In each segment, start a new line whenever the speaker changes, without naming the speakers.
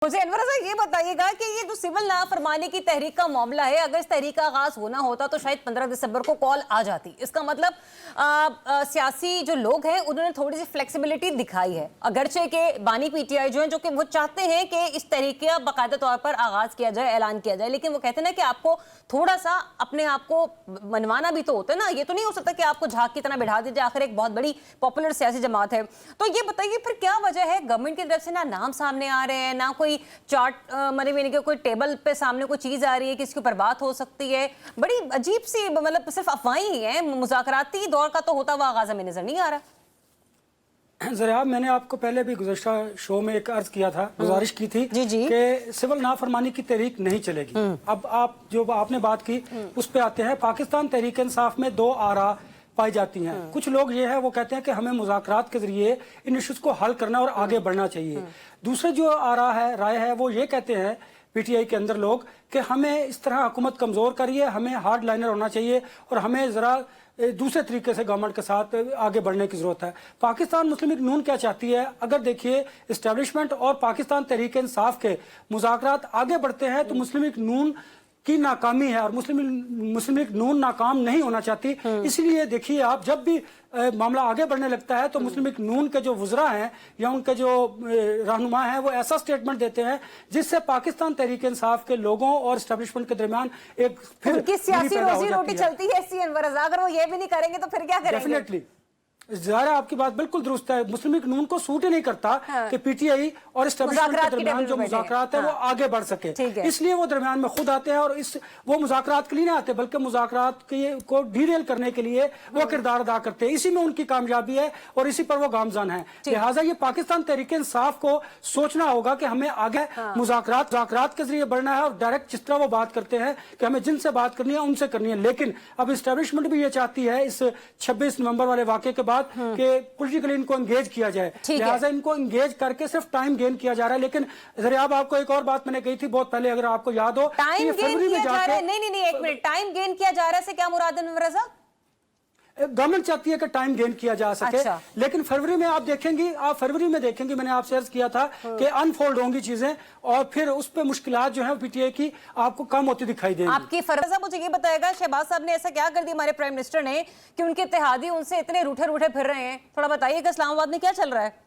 मुझे अनवर साहब ये बताइएगा कि ये जो सिविल नाफरमानी की तहरीक का मामला है, अगर इस तहरीक का आगाज होना होता तो शायद 15 दिसंबर को कॉल आ जाती। इसका मतलब सियासी जो लोग हैं उन्होंने थोड़ी सी फ्लेक्सिबिलिटी दिखाई है, अगरचे के बानी पीटीआई जो हैं जो कि वो चाहते हैं कि इस तहरीक का बाकायदा तौर पर आगाज किया जाए, ऐलान किया जाए, लेकिन वो कहते हैं ना कि आपको थोड़ा सा अपने आप को मनवाना भी तो होता है ना। ये तो नहीं हो सकता कि आपको झाग की तरह बिठा दीजिए, आखिर एक बहुत बड़ी पॉपुलर सियासी जमात है। तो ये बताइए फिर क्या वजह है गवर्नमेंट की तरफ से ना नाम सामने आ रहे हैं, ना कोई चार्ट मैंने कोई टेबल पे सामने कोई चीज आ रही है कि इसके ऊपर बात हो सकती है। बड़ी अजीब सी, मतलब सिर्फ अफवाहें ही हैं, मुज़ाकराती दौर का तो होता हुआ आगाज हमें नजर नहीं आ रहा।
जरा मैंने आपको पहले भी गुज़श्ता शो में एक अर्ज किया था, गुजारिश की थी कि सिविल नाफरमानी की तहरीक नहीं चलेगी। अब आप जो आपने बात की उस पे आते हैं। पाकिस्तान तहरीक इंसाफ में दो आरा पाई जाती हैं। कुछ लोग ये है वो कहते हैं कि हमें मुज़ाकरात के जरिए इन इश्यूज को हल करना और आगे बढ़ना चाहिए। दूसरे जो आरा है, राय है, वो ये कहते हैं पीटीआई के अंदर लोग कि हमें इस तरह हुकूमत कमजोर करिए, हमें हार्ड लाइनर होना चाहिए और हमें जरा दूसरे तरीके से गवर्नमेंट के साथ आगे बढ़ने की जरूरत है। पाकिस्तान मुस्लिम लीग नून क्या चाहती है, अगर देखिए इस्टेब्लिशमेंट और पाकिस्तान तहरीक इंसाफ के मुज़ाकरात आगे बढ़ते हैं तो मुस्लिम लीग नून की नाकामी है और मुस्लिम लीग नून नाकाम नहीं होना चाहती। इसलिए देखिए आप जब भी मामला आगे बढ़ने लगता है तो मुस्लिम लीग नून के जो वज़रा हैं या उनके जो रहनुमा हैं वो ऐसा स्टेटमेंट देते हैं जिससे पाकिस्तान तहरीक इंसाफ के लोगों और एस्टेब्लिशमेंट के दरमियान एक फिर
उनकी सियासी रोजी रोटी चलती है इसी अनवर रज़ा, अगर वो ये भी नहीं करेंगे तो फिर क्या करेंगे?
डेफिनेटली ज़ाहिर आपकी बात बिल्कुल दुरुस्त है। मुस्लिम लीग नून को सूट ही नहीं करता कि पीटीआई और एस्टेब्लिशमेंट के दरमियान जो मुज़ाकरात है वो आगे बढ़ सके, इसलिए वो दरमियान में खुद आते हैं और वो मुज़ाकरात के लिए नहीं आते बल्कि मुज़ाकरात को डीरेल करने के लिए वो किरदार अदा करते हैं। इसी में उनकी कामयाबी है और इसी पर वो गामजान है। लिहाजा ये पाकिस्तान तहरीक इंसाफ को सोचना होगा कि हमें आगे मुज़ाकरात के जरिए बढ़ना है और डायरेक्ट जिस तरह वो बात करते हैं कि हमें जिनसे बात करनी है उनसे करनी है। लेकिन अब एस्टेब्लिशमेंट भी ये चाहती है इस 26 नवंबर वाले वाक़े के बाद कि पॉलिटिकली इनको एंगेज किया जाए, लिहाजा इनको एंगेज करके सिर्फ टाइम गेन किया जा रहा है। लेकिन जरिए आपको एक और बात मैंने कही थी बहुत पहले, अगर आपको याद हो,
टाइम गेन किया जा रहा है। नहीं एक मिनट, टाइम गेन किया जा रहा है से क्या मुराद है अनवर रज़ा?
गवर्नमेंट चाहती है कि टाइम गेन किया जा सके। लेकिन फरवरी में आप देखेंगी, मैंने आपसे अर्ज किया था कि अनफोल्ड होंगी चीजें और फिर उस पे मुश्किलात जो है पीटीआई की आपको कम होती दिखाई देंगी।
आपकी फरजा मुझे ये बताएगा शहबाज साहब ने ऐसा क्या कर दिया हमारे प्राइम मिनिस्टर ने कि उनके इत्तेहादी उनसे इतने रूठे रूठे फिर रहे हैं? थोड़ा बताइएगा इस्लामाबाद में क्या चल रहा है?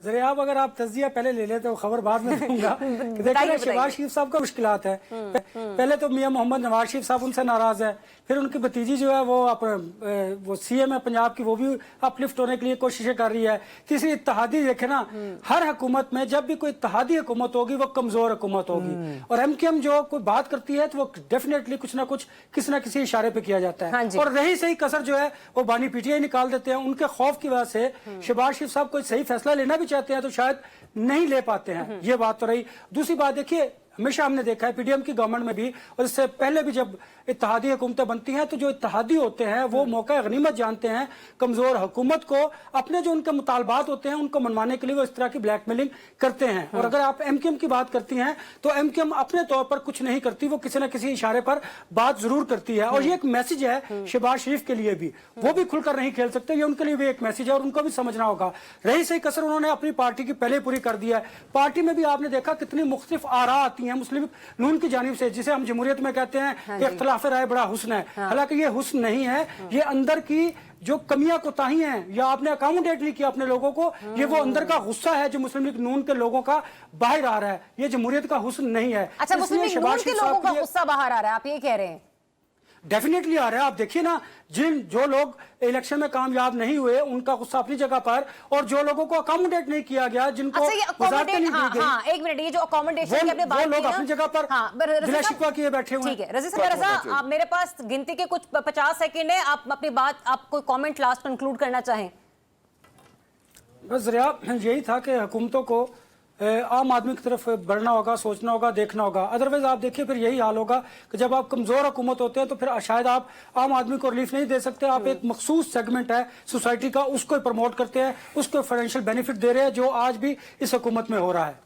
जरा आप अगर आप तज्जिया पहले ले लेते तो खबर बाद में दूंगा। देखिए शहबाज शरीफ साहब का मुश्किलात है। पहले तो मियां मोहम्मद नवाज शरीफ साहब उनसे नाराज है, फिर उनकी भतीजी जो है वो सीएम है पंजाब की, वो भी अपलिफ्ट होने के लिए कोशिशें कर रही है। तीसरी इत्तेहादी देखे ना, हर हुकूमत में जब भी कोई इत्तेहादी हुकूमत होगी वो कमजोर हुकूमत होगी और एमकेएम जो कोई बात करती है तो वो डेफिनेटली कुछ ना कुछ किसी ना किसी इशारे पे किया जाता है और रही सही कसर जो है वो बानी पीटीआई निकाल देते हैं। उनके खौफ की वजह से शहबाज शरीफ साहब कोई सही फैसला लेना भी चाहते हैं तो शायद नहीं ले पाते हैं। ये बात तो रही। दूसरी बात देखिए, हमेशा हमने देखा है पीडीएम की गवर्नमेंट में भी और इससे पहले भी जब इत्तेहादी हुकूमतें बनती हैं तो जो इत्तेहादी होते हैं वो मौका गनीमत जानते हैं कमजोर हुकूमत को, अपने जो उनके मुतालबात होते हैं उनको मनवाने के लिए वो इस तरह की ब्लैकमेलिंग करते हैं। और अगर आप एमकेएम की बात करती हैं तो एमकेएम अपने तौर पर कुछ नहीं करती, वो किसी न किसी इशारे पर बात जरूर करती है और ये एक मैसेज है शहबाज शरीफ के लिए भी, वो भी खुलकर नहीं खेल सकते, ये उनके लिए भी एक मैसेज है और उनको भी समझना होगा। रही सही कसर उन्होंने अपनी पार्टी की पहले पूरी कर दिया है। पार्टी में भी आपने देखा कितनी मुख्तलिफ आरा आती है मुस्लिम नून की जानिब से, जिसे हम जमहूरियत में कहते हैं कि इख्तिलाफ राय बड़ा हुस्न है। हालांकि ये हुस्न नहीं है, ये अंदर की जो कमियां कोताही हैं या आपने अकाउंटेट नहीं किया अपने लोगों को, ये वो अंदर का गुस्सा है जो मुस्लिम लीग नून के लोगों का बाहर आ रहा है। ये जमहूरियत का हुस्न नहीं है।
अच्छा, मुस्लिम लीग नून के लोगों का गुस्सा बाहर आ रहा है, आप ये कह रहे हैं?
डेफिनेटली आ रहा है। आप देखिए ना, जो लोग इलेक्शन में कामयाब नहीं हुए उनका गुस्सा अपनी जगह पर, और जो लोगों को अकोमोडेट नहीं किया गया, जिनको वज़ारतें नहीं दी गई,
एक मिनट, ये जो अकोमोडेशन की आपने बात की,
लोग अपनी जगह पर दिला शिकवा किए बैठे हुए हैं।
ठीक है रज़ा, मेरे पास गिनती के कुछ 50 सेकंड है, आप अपनी बात, आप कोई कमेंट लास्ट कंक्लूड करना चाहें?
बस जरा यही था कि हुकूमतों को आम आदमी की तरफ बढ़ना होगा, सोचना होगा, देखना होगा। अदरवाइज आप देखिए फिर यही हाल होगा कि जब आप कमजोर हुकूमत होते हैं तो फिर शायद आप आम आदमी को रिलीफ नहीं दे सकते। आप एक मखसूस सेगमेंट है सोसाइटी का, उसको प्रमोट करते हैं, उसको फाइनेंशियल बेनिफिट दे रहे हैं, जो आज भी इस हुकूमत में हो रहा है।